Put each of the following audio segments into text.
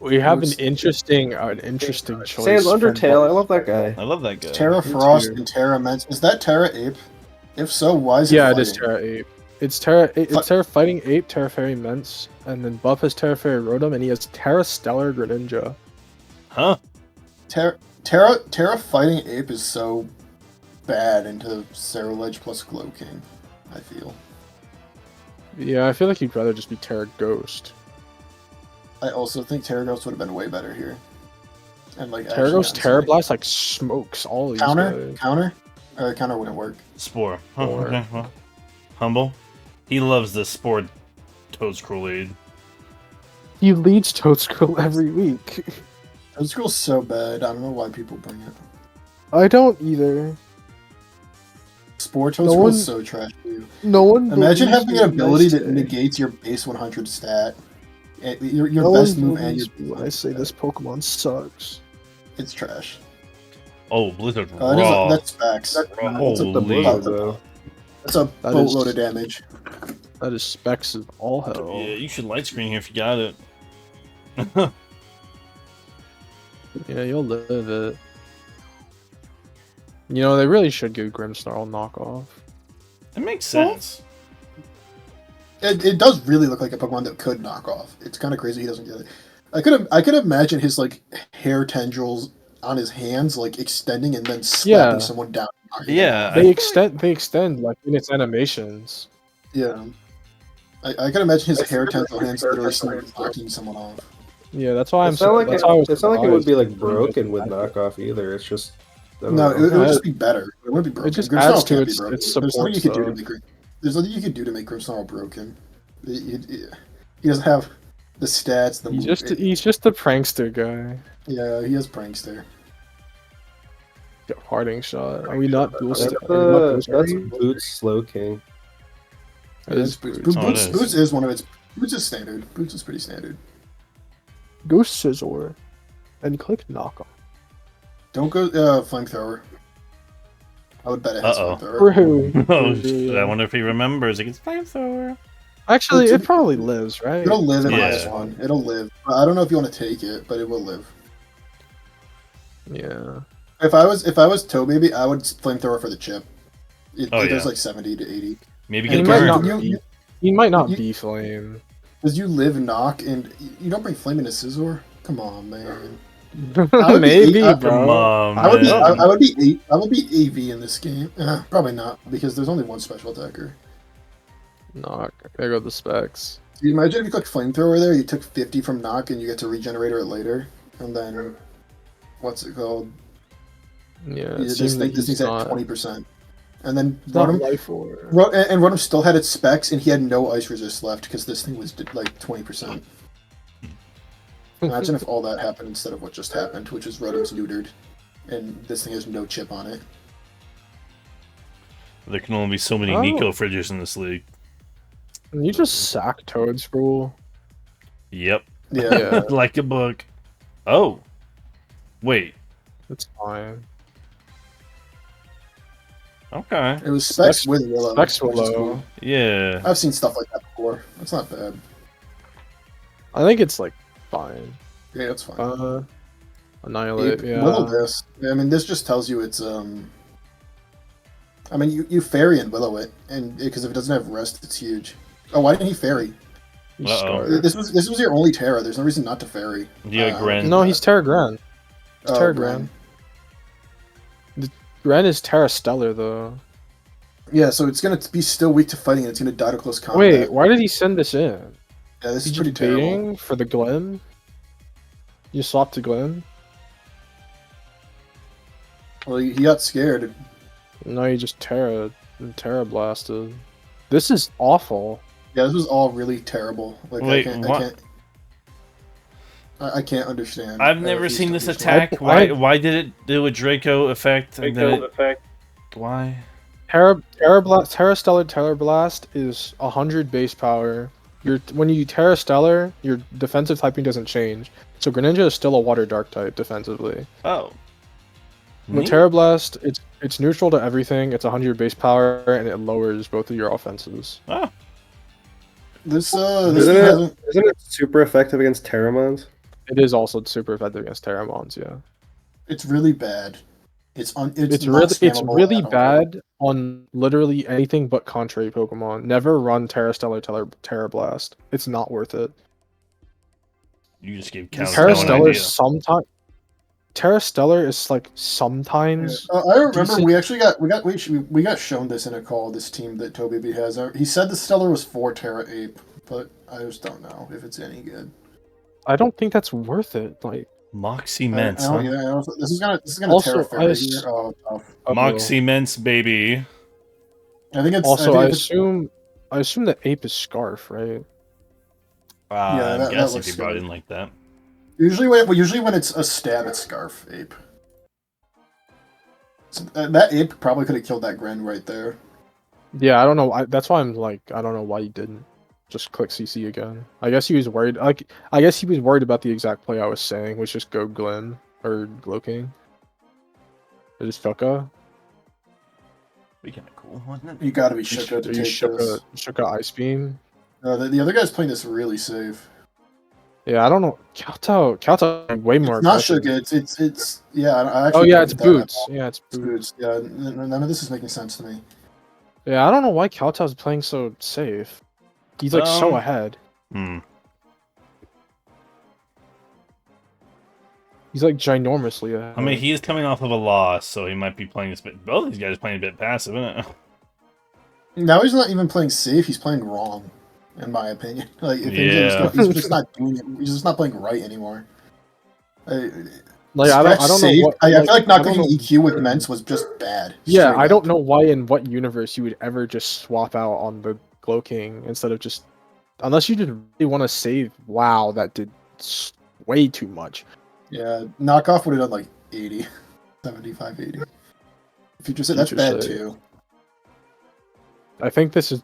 We have an interesting choice. Sans from Undertale, I both. love that guy. I love that guy. Terra Me Frost too. and Terra Ments. Is that Terra Ape? If so, why is it Yeah, fighting? it is Terra Ape. It's Terra Fighting Ape, Terra Fairy Ments, and then Buff has Terra Fairy Rotom, and he has Terra Stellar Greninja. Huh? Terra Fighting Ape is so bad into Ceruledge plus Glow King, I feel. Yeah, I feel like he'd rather just be Terra Ghost. I also think Terra Ghost would have been way better here. And like Terra Ghost, Terra Blast like smokes all these guys. Counter wouldn't work. Spore. Huh, Spore. okay, well. Humble. He loves the Spore Toadscroll lead. He leads Toadscroll every week. Toadscroll's so bad. I don't know why people bring it. I don't either. Spore Toadscroll is so trash. Dude. No one. Imagine believes having me an ability when I that say- negates your base 100 stat. Your No best one move and your believes me when I say this Pokemon sucks. It's trash. Oh, Blizzard Raw. That's facts. Holy. That's a That boatload is- of damage. That is specs of all hell. Yeah, you should light screen here if you got it. Yeah, you'll live it. You know, they really should give Grimmsnarl knockoff. It makes sense. It does really look like a Pokemon that could knock off. It's kind of crazy he doesn't get it. I could imagine his like hair tendrils on his hands like extending and then slapping someone down. Yeah. They extend like in its animations. Yeah. I can imagine his hair tendril hands literally knocking someone off. Yeah, that's why It's not like that's why I was it's not like it would be like surprised. broken with knockoff either. It's just No, it would just be better. It would be broken. It just Grimmsnarl adds to can't be its broken. its There's nothing support you could do to stuff. make There's nothing you could do to make Grimmsnarl broken. He doesn't have the stats. He's just the prankster guy. Yeah, he has prankster. Parting shot. Are we not boosted? that's Boots Slow King. It is Boots. Boots. Oh, it is. Boots is one of its. Boots is standard. Boots is pretty standard. Ghost Scizor, and click knockoff. Don't go flamethrower. I would bet it has Uh-oh. flamethrower. Bro. Oh, shit, I wonder if he remembers against Flamethrower. Actually, it probably lives, right? It'll live in Yeah. this one. It'll live. I don't know if you want to take it, but it will live. Yeah. If I was Toebaby, I would flamethrower for the chip. It Oh, does yeah. like 70 to 80. Maybe And get he might burned. not be. He might not you- be flame. Because you live knock and you don't bring flame into Scizor. Come on, man. would Maybe, be- Come bro. on, I would be man. I would be AV in this game. Probably not because there's only one special attacker. Knock. There go the specs. Can you imagine if you click flamethrower there, you took 50 from knock and you get to regenerate it later, and then what's it called? Yeah. This thing's at 20%, and then Not Rotom, life or. and Rotom still had its specs, and he had no ice resist left because this thing was like 20%. Imagine if all that happened instead of what just happened, which is Rotom's neutered, and this thing has no chip on it. There can only be so many Oh. Nico Fridges in this league. Can you just sack Toad's rule? Yep. Yeah, Yeah, Like a book. Oh. Wait. it's fine. Okay. it was specs Specs- with Willow. Specs which is Willow. cool. Yeah. I've seen stuff like that before. That's not bad. I think it's like fine. Yeah, that's fine. Annihilate. Yeah. Willow this. I mean, this just tells you it's I mean, you fairy and Willow it, and because if it doesn't have rest, it's huge. Oh, why didn't he fairy? You Uh-oh. start. This was your only Terra. There's no reason not to fairy. Yeah, Gren. No, he's Terra Gran. It's Oh, Terra Gren. Gran. Gran is Terra Stellar though. Yeah, so it's gonna be still weak to fighting, and it's gonna die to close combat. Wait, why did he send this in? Yeah, this He is pretty just terrible. baiting for the Glen? You swapped to Glen? Well, he got scared. No, you just Terra blasted. This is awful. Yeah, this was all really terrible. Like Wait, I what? can't. I can't understand. I've I never refuse seen to this understand. attack. I- Why did it do a Draco effect? And then why? Terra Stellar Terra Blast is 100 base power. When you Terra Stellar, your defensive typing doesn't change. So Greninja is still a Water Dark type defensively. Oh. With Neat. Terra Blast, it's neutral to everything. It's 100 base power and it lowers both of your offenses. Oh. This Isn't thing hasn't. it super effective against Terramons? It is also super effective against Terramons, yeah. It's really bad. It's not It's spammable really at all. bad on literally anything but contrary Pokemon. Never run Terra Stellar Terra Blast. It's not worth it. You just gave This Counter Terra an Stellar idea. sometimes. Terra Stellar is like sometimes. I remember decent. we got shown this in a call. This team that Toby has. He said the Stellar was 4 Terra Ape, but I just don't know if it's any good. I don't think that's worth it. Like Moxie Mints, huh? This is gonna Also, Terra Fairy here. Oh, tough. Moxie Mints, baby. I think it's Also, I I think assume that Ape is Scarf, right? Yeah, I that guess if looks you brought good. in like that. usually when it's a stab, it's Scarf Ape. So, that Ape probably could have killed that Gren right there. Yeah, I don't know. That's why I'm like, I don't know why he didn't just click CC again. I guess he was worried. Like, I guess he was worried about the exact play I was saying, which is go Glim or Gloking. It is Shuka. Be kind of cool, wasn't it? You gotta be Shuka to take this. Shuka Ice Beam. The other guy's playing this really safe. Yeah, I don't know. Kowtow way more It's not aggressive. Shuka. It's yeah. I Oh actually yeah, it's don't get that at Boots. all. Yeah, it's It's Boots. Boots. Yeah, none of this is making sense to me. Yeah, I don't know why Kowtow's playing so safe. He's like so ahead. He's like ginormously ahead. I mean, he is coming off of a loss, so he might be playing this bit. Both these guys are playing a bit passive, isn't it? Now he's not even playing safe. He's playing wrong, in my opinion. Like Yeah. he's just not doing it. He's just not playing right anymore. Like I don't know safe. what. I feel like not I don't clicking know- EQ with Ments was just bad. Yeah, straight I don't up. know why in what universe you would ever just swap out on the Glow King instead of just, unless you did really want to save. Wow, that did way too much. Yeah, knockoff would have done like 80, 75, 80. Future Sight, that's Future bad Sight. too. I think this is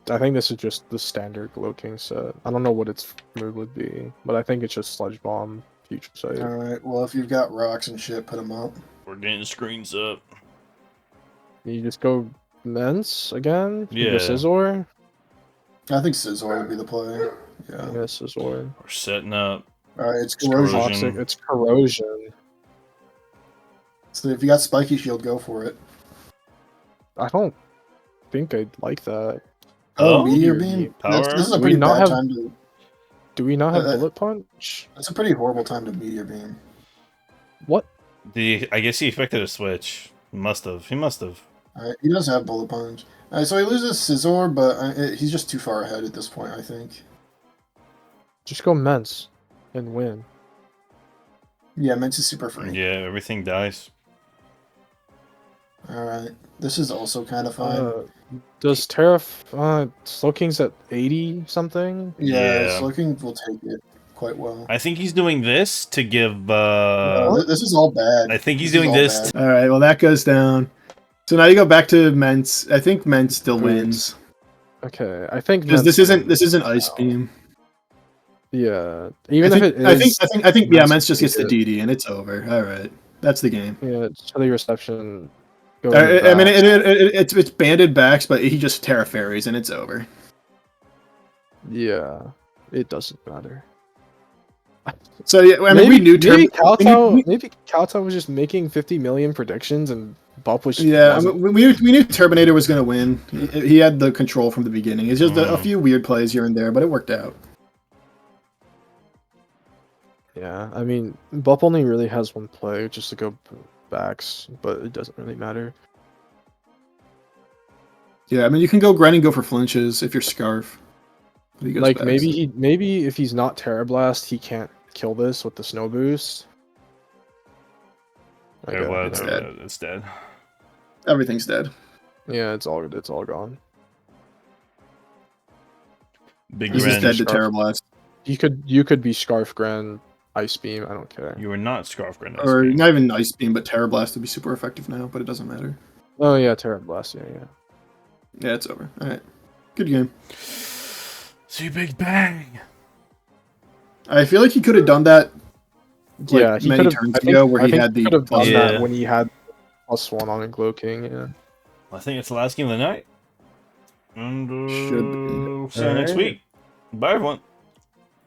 just the standard Glow King set. I don't know what its move would be, but I think it's just Sludge Bomb, Future Sight. All right. Well, if you've got rocks and shit, put them up. We're getting screens up. You just go Mence again. You go Yeah. Scizor. I think Scizor would be the play. Yeah. Yeah, Scizor. We're setting up. All right. It's Corrosion. corrosion. Toxic. It's corrosion. So if you got spiky shield, go for it. I don't think I'd like that. Oh, Oh, meteor Meteor beam. Beam. Power? This is a Do we pretty not bad have- time to. Do we not have Uh, Bullet Punch? That's a pretty horrible time to meteor beam. What? I guess he expected a switch. Must have. He must have. All right. He does have bullet punch. All right, so he loses Scizor, but he's just too far ahead at this point, I think. Just go Mence and win. Yeah, Mence is super free. Yeah, everything dies. All right. This is also kind of fine. Does Terra Slow King's at 80 something? Yeah. Slowking will take it quite well. I think he's doing this to give. This is all bad. I think he's This is doing all this. bad. All right, well that goes down. So now you go back to Mence. I think Mence still Boots. wins Okay, I think because Mence this isn't wins Ice now. Beam. Yeah, even if it is. I think yeah, Mence Mence just gets the it. DD and it's over. All right, that's the game. Yeah, chilly reception. Go I mean, back. it's banded backs, but he just Terra Fairies and it's over. Yeah, it doesn't matter. So yeah, I mean, we knew maybe we- Kowtow was just making 50 million predictions and Bup was Yeah, I wasn't. mean, we knew Terminator was going to win. He had the control from the beginning. It's just a few weird plays here and there, but it worked out. Yeah, I mean, Bup only really has one play, just to go backs, but it doesn't really matter. Yeah, I mean, you can go grind and go for flinches if you're Scarf. But he goes Like backs. maybe if he's not Terra Blast, he can't kill this with the snow boost. Okay, It was. it's never dead. mind. It's dead. Everything's dead. Yeah, it's all gone. Big He's just Ren. dead to Scarf. Terra Blast. You could be Scarf Grand Ice Beam. I don't care. You were not Scarf Grenade. Or not even Ice Beam, but Terra Blast would be super effective now, but it doesn't matter. Oh yeah, Terra Blast. Yeah. Yeah, it's over. All right. Good game. See Big Bang. I feel like he could have done that like, Yeah, he many could've- turns I think- ago where I he think had the could have done plus- Yeah. that when he had +1 on a Glow King. Yeah. I think it's the last game of the night. And Should be. see you next Alright. week. Bye, everyone.